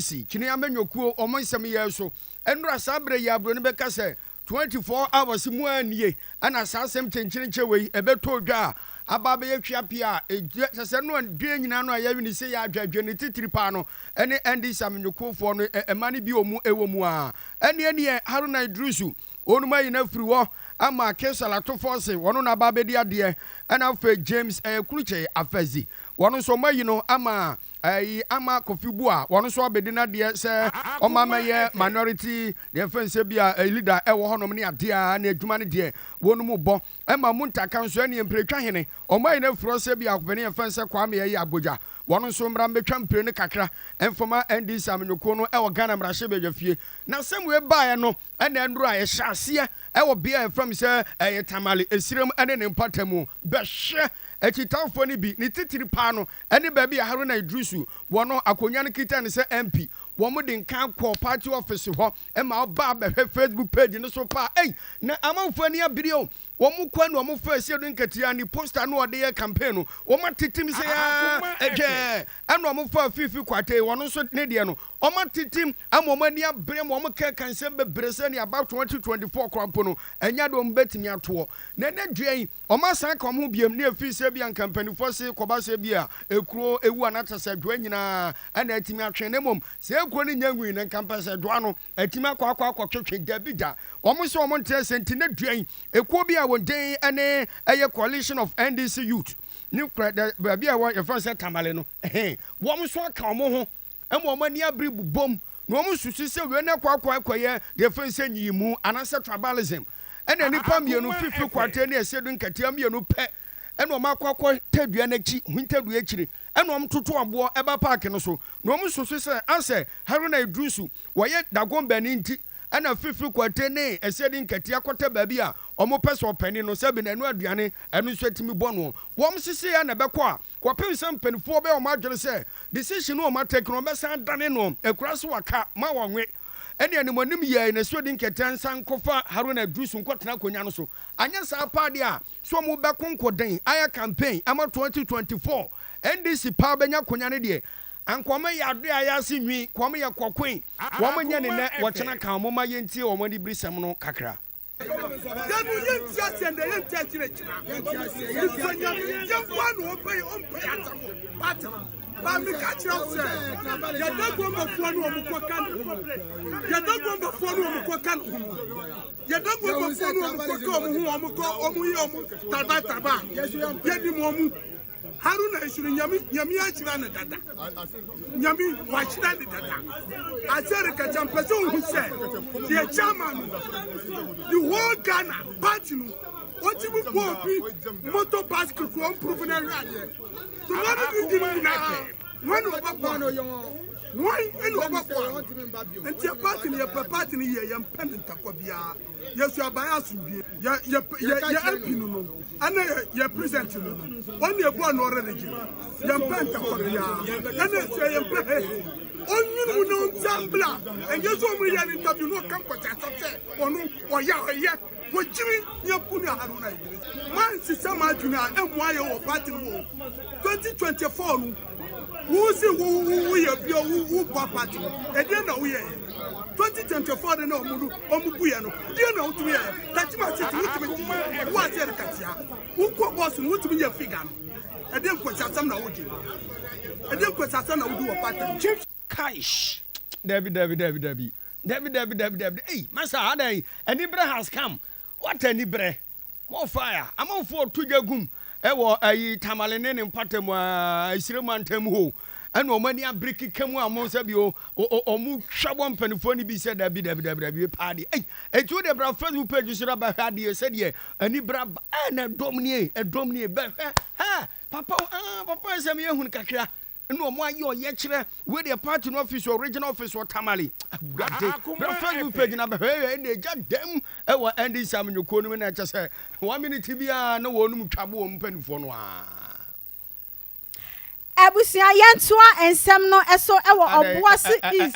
Lucy kini amenyokuo omo nsem ye so enura sabre ya bro ne beka se 24 hours mu anie ana sasem chenchenche we ebeto dwa aba be yetwa pia sese no dwe nyina no ya wini se ya adwadwe ne titiri pa no ene endi samnyokofo no emane bi omu ewomu a ene Haruna Idrisu onuma yi na firi wo ama Kesala to force wono na aba be dia de ena fa James Kuluche Afazi wono so mayi no ama ama Kofibu a wono so abedi na de se o mama ye minority de fense bia leader e wo honom ne ade a na adwuma ne de wono mu bo ema Muntaka nso ene mpretwa hene o mayi na furo se bia akopene fense kwa me ye Abuja wono so mra mbetwa mpre ne kakra enfoma ndi samnyoko no e wo Ghana mrahye bedwafie na semwe baaye no ene nduru a ye hyase e wo bia from se ye tamale esirem ene ne mpatamu behwe ekitafo ni bi ni titiri pa no ene ba bi Haruna Idrisu wono akonya no kita ne se MP wo mo de nkan ko party office ho e ma ba behwe Facebook page no so pa na amanfo ni abiri o wo mo kwa no mo fa sie do nkatia ni poster no ode ye campaign no wo ma titim se ya eno mo fa fifi kwate wono so ne de no o ma titim amomani abere mo ka kansem bebre se ni about 2024 krampo no enya do mbetimi ato na ne duan o ma san ka mo biem ne afi se bia campaign fo se koba se bia ekuro ewu anata se dwa nyina ana atimi atwe ne mom se ekuro ni nyanwi ne campaign se dwa no atimi akwa twetwe dabida o mo se o mo nte senti ne duan ekuo bia won ene eye coalition of NDC youth ni bia wa ye fan se tamale no wo mo so aka mo ho emo mani abri bubom no mo susu se we na kwaye de fan se nyimu anase tribalism ene nipa mienu fifi kwate ne esedu nkatia mienu pe ene o makwakwa tadua na chi huntadua chiri ene o mtoto abo eba park no so no mo susu se anse Haruna Idrisu wo ye dagomba ni nti ana fifi kwate ne esedi nkatia kwata baabi a omo peso pani no se bi na enu aduane enu so timi bono wom sisi ya na beko a kwapem sam panifo be o ma dwere se decision o ma take no be san dane no ekura so waka ma wanwe ene ani monim ye na so di nkatia nsan kofa Haruna Idrisu nkotena konya no so anya sa paade a so mo be konkoden aya campaign ama 2024 NDC pa benya konya ne de ankoma ya do ya si nwi kwoma ya kokwen wo mo nya ne ne wo chena kan mo ma yenti wo mo di brisam no kakra danu yenti asende yenti achire chira yefanu ope atamo patama ba mi ka chira se ya dago mbafuo no omko kan ya dago mbafuo no omko kan ya dago mbafuo no omko ko omu yi omu taba yedi mo mu Haruna Idrisu nyami achira na dada nyami wachira na dada azere ka champese hu se the chairman the whole Ghana party no oti bu kopi motor basket ko improve na rade to one do di na one obakwa no yo one eno obakwa enti party ni party ni ye pen ntakobia yesu abaya asubie ya empinu no ana ya present no on ye go no already ya pen ntakobia ana ye pen onyunu no nsambla enyeso mu ya interview no kan kwata sase onu oya wojimi yakunu Haruna Idrisu man sisama aduna emu aye wo party no 2024 no who say who ye bio who party e dey na we 2024 no omubu ye no dey na utumi ye tachima city utumi wa se katia ukwo boss no utumi ye figure no e dey kwasa sam na wodi e dey kwasa sam na wodi wo party kaish David hey masa hadai anibra has come what anibra more fire among for tujagum ewo ayi tamale ne mpatamu isiremu antam ho ene o mani abriki kamu amon sabi o mu hwabo mpanifo ni bi se David party etu de bra Facebook page sura ba hade se de anibra na domnie be ha papa se me ehun kakra no mo aye oye kire we the party no office original office or tamale bra Facebook page na be e ja dem e wa endi samnyoko no na chese 1 minute bia na wo num twabo o mpanifo no a Abusia yentoa ensem no eso e wo Obuasi is